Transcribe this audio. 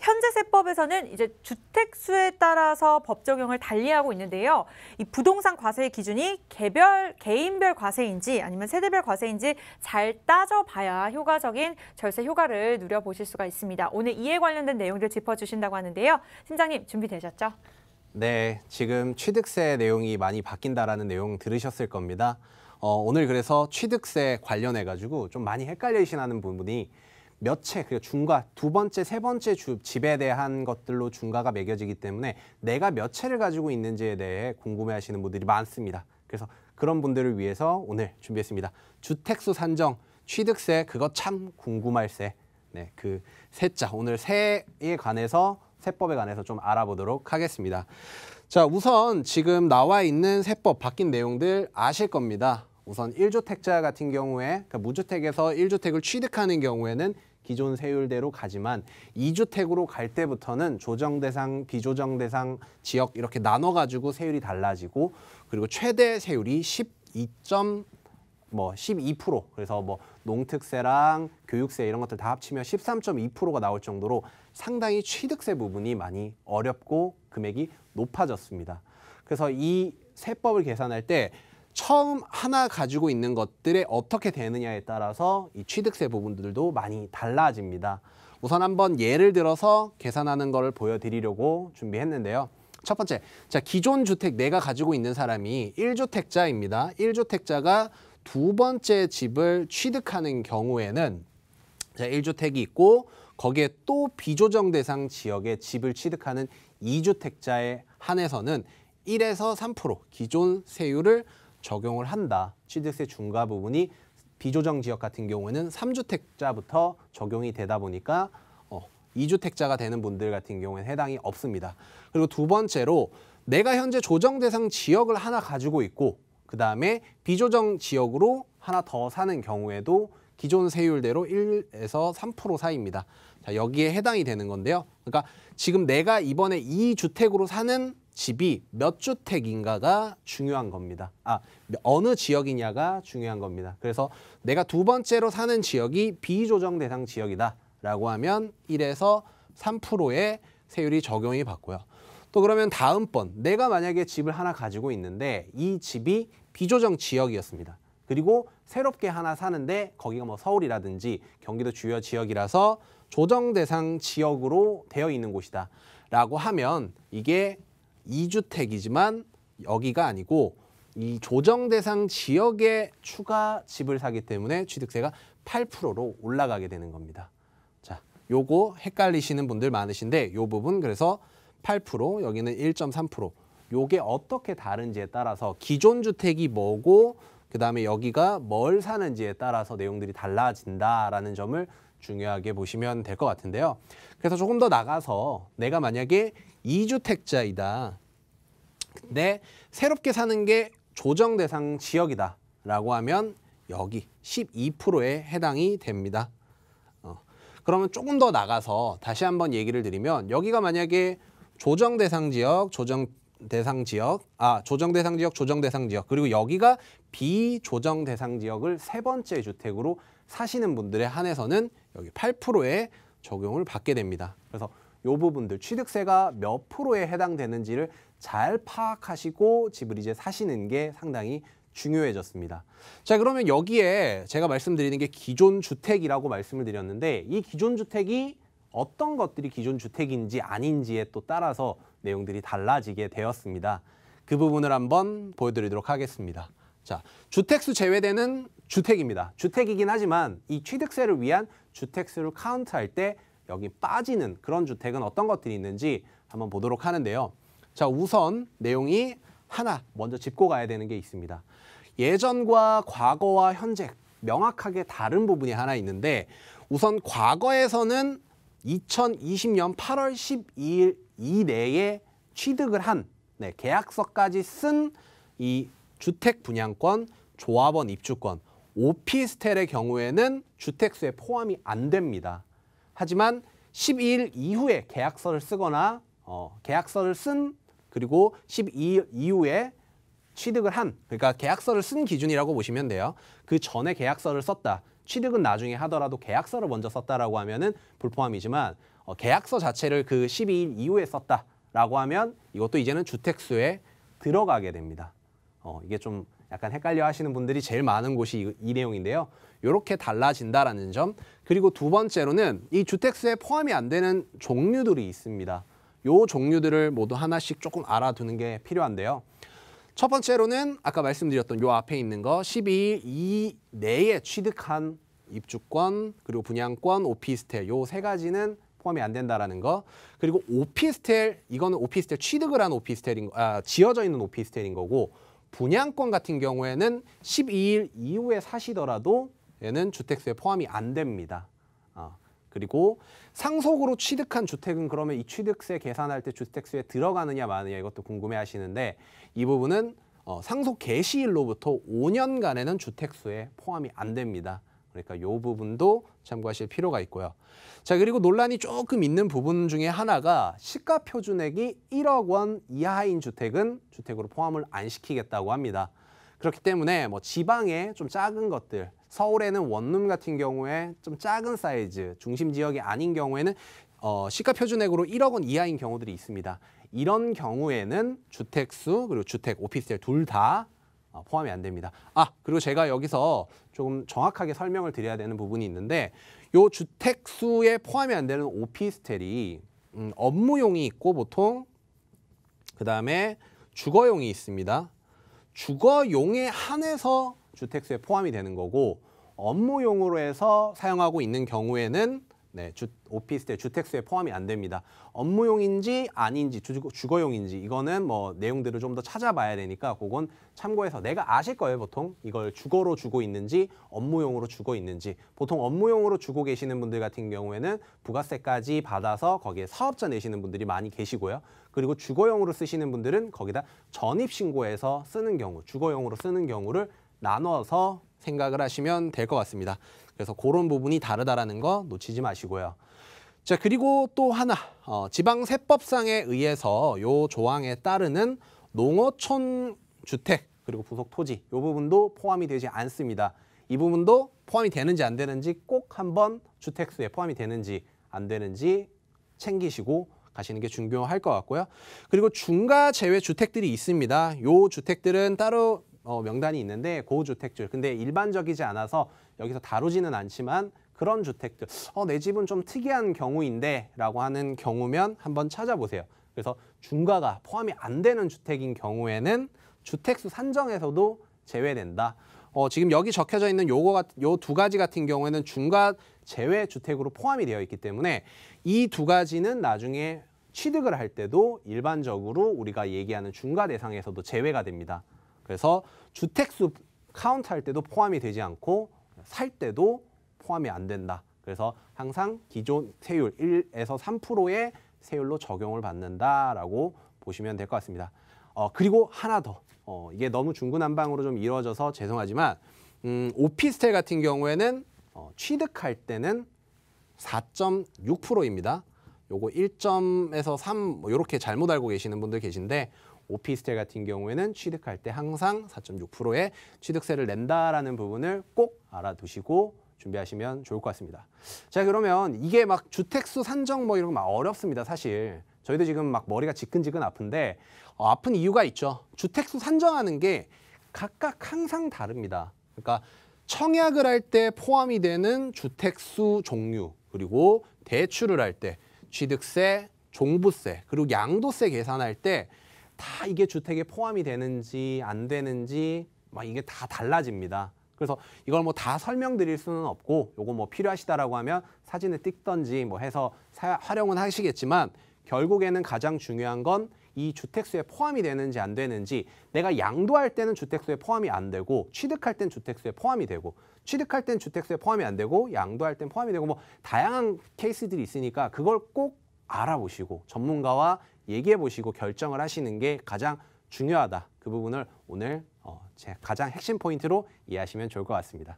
현재 세법에서는 이제 주택 수에 따라서 법 적용을 달리하고 있는데요. 이 부동산 과세의 기준이 개인별 과세인지 아니면 세대별 과세인지 잘 따져봐야 효과적인 절세 효과를 누려보실 수가 있습니다. 오늘 이에 관련된 내용들 짚어주신다고 하는데요. 팀장님 준비되셨죠? 네, 지금 취득세 내용이 많이 바뀐다라는 내용 들으셨을 겁니다. 오늘 그래서 취득세 관련해가지고 좀 많이 헷갈리시는 부분이 몇 채, 그리고 중과 두 번째, 세 번째 집에 대한 것들로 중과가 매겨지기 때문에 내가 몇 채를 가지고 있는지에 대해 궁금해하시는 분들이 많습니다. 그래서 그런 분들을 위해서 오늘 준비했습니다. 주택수 산정, 취득세, 그거 참 궁금할세. 네, 그 세자, 오늘 세에 관해서 세법에 관해서 좀 알아보도록 하겠습니다. 자, 우선 지금 나와 있는 세법 바뀐 내용들 아실 겁니다. 우선 1주택자 같은 경우에 그러니까 무주택에서 1주택을 취득하는 경우에는 기존 세율대로 가지만 2주택으로 갈 때부터는 조정대상, 비조정대상 지역 이렇게 나눠가지고 세율이 달라지고 그리고 최대 세율이 12%, 그래서 뭐 농특세랑 교육세 이런 것들 다 합치면 13.2%가 나올 정도로 상당히 취득세 부분이 많이 어렵고 금액이 높아졌습니다. 그래서 이 세법을 계산할 때 처음 하나 가지고 있는 것들에 어떻게 되느냐에 따라서 이 취득세 부분들도 많이 달라집니다. 우선 한번 예를 들어서 계산하는 걸 보여드리려고 준비했는데요. 첫 번째, 자, 기존 주택 내가 가지고 있는 사람이 1주택자입니다. 1주택자가 두 번째 집을 취득하는 경우에는 자, 1주택이 있고 거기에 또 비조정 대상 지역에 집을 취득하는 2주택자에 한해서는 1에서 3% 기존 세율을 적용을 한다. 취득세 중과 부분이 비조정 지역 같은 경우에는 3주택자부터 적용이 되다 보니까 2주택자가 되는 분들 같은 경우에는 해당이 없습니다. 그리고 두 번째로 내가 현재 조정 대상 지역을 하나 가지고 있고 그 다음에 비조정 지역으로 하나 더 사는 경우에도 기존 세율대로 1에서 3% 사이입니다. 자, 여기에 해당이 되는 건데요. 그러니까 지금 내가 이번에 2주택으로 사는 집이 몇 주택인가가 중요한 겁니다. 어느 지역이냐가 중요한 겁니다. 그래서 내가 두 번째로 사는 지역이 비조정 대상 지역이다라고 하면 1에서 3%의 세율이 적용이 받고요. 또 그러면 다음번 내가 만약에 집을 하나 가지고 있는데 이 집이 비조정 지역이었습니다. 그리고 새롭게 하나 사는데 거기가 뭐 서울이라든지 경기도 주요 지역이라서 조정 대상 지역으로 되어 있는 곳이다 라고 하면 이게 2주택이지만 여기가 아니고 이 조정 대상 지역에 추가 집을 사기 때문에 취득세가 8%로 올라가게 되는 겁니다. 자, 요거 헷갈리시는 분들 많으신데 요 부분 그래서 8%, 여기는 1.3%. 요게 어떻게 다른지에 따라서 기존 주택이 뭐고 그다음에 여기가 뭘 사는지에 따라서 내용들이 달라진다라는 점을 중요하게 보시면 될 것 같은데요. 그래서 조금 더 나가서 내가 만약에 2주택자이다. 근데 새롭게 사는 게 조정 대상 지역이다 라고 하면 여기 12%에 해당이 됩니다. 그러면 조금 더 나가서 다시 한번 얘기를 드리면 여기가 만약에 조정 대상 지역, 조정 대상 지역, 그리고 여기가 비조정 대상 지역을 세 번째 주택으로 사시는 분들에 한해서는 여기 8%에 적용을 받게 됩니다. 그래서 이 부분들 취득세가 몇 프로에 해당되는지를 잘 파악하시고 집을 이제 사시는 게 상당히 중요해졌습니다. 자, 그러면 여기에 제가 말씀드리는 게 기존 주택이라고 말씀을 드렸는데 이 기존 주택이 어떤 것들이 기존 주택인지 아닌지에 또 따라서 내용들이 달라지게 되었습니다. 그 부분을 한번 보여드리도록 하겠습니다. 자, 주택수 제외되는 주택입니다. 주택이긴 하지만 이 취득세를 위한 주택수를 카운트할 때 여기 빠지는 그런 주택은 어떤 것들이 있는지 한번 보도록 하는데요. 자, 우선 내용이 하나 먼저 짚고 가야 되는 게 있습니다. 예전과 과거와 현재 명확하게 다른 부분이 하나 있는데 우선 과거에서는 2020년 8월 12일 이내에 취득을 한 계약서까지 쓴 이 주택 분양권, 조합원 입주권, 오피스텔의 경우에는 주택수에 포함이 안 됩니다. 하지만 12일 이후에 계약서를 쓰거나 계약서를 쓴 그리고 12일 이후에 취득을 한, 그러니까 계약서를 쓴 기준이라고 보시면 돼요. 그 전에 계약서를 썼다. 취득은 나중에 하더라도 계약서를 먼저 썼다라고 하면은 불포함이지만 계약서 자체를 그 12일 이후에 썼다라고 하면 이것도 이제는 주택수에 들어가게 됩니다. 이게 좀 약간 헷갈려 하시는 분들이 제일 많은 곳이 이 내용인데요. 이렇게 달라진다라는 점. 그리고 두 번째로는 이 주택수에 포함이 안 되는 종류들이 있습니다. 요 종류들을 모두 하나씩 조금 알아두는 게 필요한데요. 첫 번째로는 아까 말씀드렸던 요 앞에 있는 거 12일 이내에 취득한 입주권, 그리고 분양권, 오피스텔 요 세 가지는 포함이 안 된다라는 거. 그리고 오피스텔, 이거는 오피스텔 취득을 한 오피스텔인 지어져 있는 오피스텔인 거고, 분양권 같은 경우에는 12일 이후에 사시더라도 얘는 주택수에 포함이 안 됩니다. 그리고 상속으로 취득한 주택은 그러면 이 취득세 계산할 때 주택수에 들어가느냐 마느냐 이것도 궁금해 하시는데, 이 부분은 상속 개시일로부터 5년간에는 주택수에 포함이 안 됩니다. 그러니까 이 부분도 참고하실 필요가 있고요. 자, 그리고 논란이 조금 있는 부분 중에 하나가 시가 표준액이 1억 원 이하인 주택은 주택으로 포함을 안 시키겠다고 합니다. 그렇기 때문에 뭐 지방에 좀 작은 것들, 서울에는 원룸 같은 경우에 좀 작은 사이즈, 중심 지역이 아닌 경우에는 시가 표준액으로 1억 원 이하인 경우들이 있습니다. 이런 경우에는 주택수 그리고 주택, 오피스텔 둘 다 포함이 안 됩니다. 그리고 제가 여기서 조금 정확하게 설명을 드려야 되는 부분이 있는데, 요 주택수에 포함이 안 되는 오피스텔이 업무용이 있고 보통 그다음에 주거용이 있습니다. 주거용에 한해서 주택수에 포함이 되는 거고, 업무용으로 해서 사용하고 있는 경우에는 오피스텔 주택수에 포함이 안 됩니다. 업무용인지 아닌지 주거용인지 이거는 뭐 내용들을 좀 더 찾아봐야 되니까 그건 참고해서, 내가 아실 거예요. 보통 이걸 주거로 주고 있는지 업무용으로 주고 있는지. 보통 업무용으로 주고 계시는 분들 같은 경우에는 부가세까지 받아서 거기에 사업자 내시는 분들이 많이 계시고요. 그리고 주거용으로 쓰시는 분들은 거기다 전입신고해서 쓰는 경우, 주거용으로 쓰는 경우를 나눠서 생각을 하시면 될 것 같습니다. 그래서 그런 부분이 다르다라는 거 놓치지 마시고요. 자, 그리고 또 하나, 지방세법상에 의해서 요 조항에 따르는 농어촌 주택 그리고 부속 토지 이 부분도 포함이 되지 않습니다. 이 부분도 포함이 되는지 안 되는지 꼭 한번 주택수에 포함이 되는지 안 되는지 챙기시고 가시는 게 중요할 것 같고요. 그리고 중과 제외 주택들이 있습니다. 요 주택들은 따로 명단이 있는데 고주택들, 근데 일반적이지 않아서 여기서 다루지는 않지만 그런 주택들, 내 집은 좀 특이한 경우인데 라고 하는 경우면 한번 찾아보세요. 그래서 중과가 포함이 안 되는 주택인 경우에는 주택수 산정에서도 제외된다. 지금 여기 적혀져 있는 요 두 가지 같은 경우에는 중과 제외 주택으로 포함이 되어 있기 때문에 이 두 가지는 나중에 취득을 할 때도 일반적으로 우리가 얘기하는 중과 대상에서도 제외가 됩니다. 그래서 주택수 카운트할 때도 포함이 되지 않고 살 때도 포함이 안 된다. 그래서 항상 기존 세율 1에서 3%의 세율로 적용을 받는다라고 보시면 될 것 같습니다. 그리고 하나 더, 이게 너무 중구난방으로 좀 이루어져서 죄송하지만 오피스텔 같은 경우에는 취득할 때는 4.6%입니다. 요거 1점에서 3 뭐 이렇게 잘못 알고 계시는 분들 계신데, 오피스텔 같은 경우에는 취득할 때 항상 4.6%의 취득세를 낸다라는 부분을 꼭 알아두시고 준비하시면 좋을 것 같습니다. 자, 그러면 이게 막 주택수 산정 뭐 이런 거 막 어렵습니다. 사실 저희도 지금 막 머리가 지끈지끈 아픈데 아픈 이유가 있죠. 주택수 산정하는 게 각각 항상 다릅니다. 그러니까 청약을 할 때 포함이 되는 주택수 종류, 그리고 대출을 할 때 취득세, 종부세, 그리고 양도세 계산할 때 다 이게 주택에 포함이 되는지 안 되는지 막 이게 다 달라집니다. 그래서 이걸 뭐 다 설명드릴 수는 없고, 요거 뭐 필요하시다라고 하면 사진을 찍던지 뭐 해서 활용은 하시겠지만, 결국에는 가장 중요한 건 이 주택수에 포함이 되는지 안 되는지, 내가 양도할 때는 주택수에 포함이 안 되고 취득할 땐 주택수에 포함이 되고, 취득할 땐 주택수에 포함이 안 되고 양도할 땐 포함이 되고, 뭐 다양한 케이스들이 있으니까 그걸 꼭 알아보시고 전문가와 얘기해 보시고 결정을 하시는 게 가장 중요하다. 그 부분을 오늘 제 가장 핵심 포인트로 이해하시면 좋을 것 같습니다.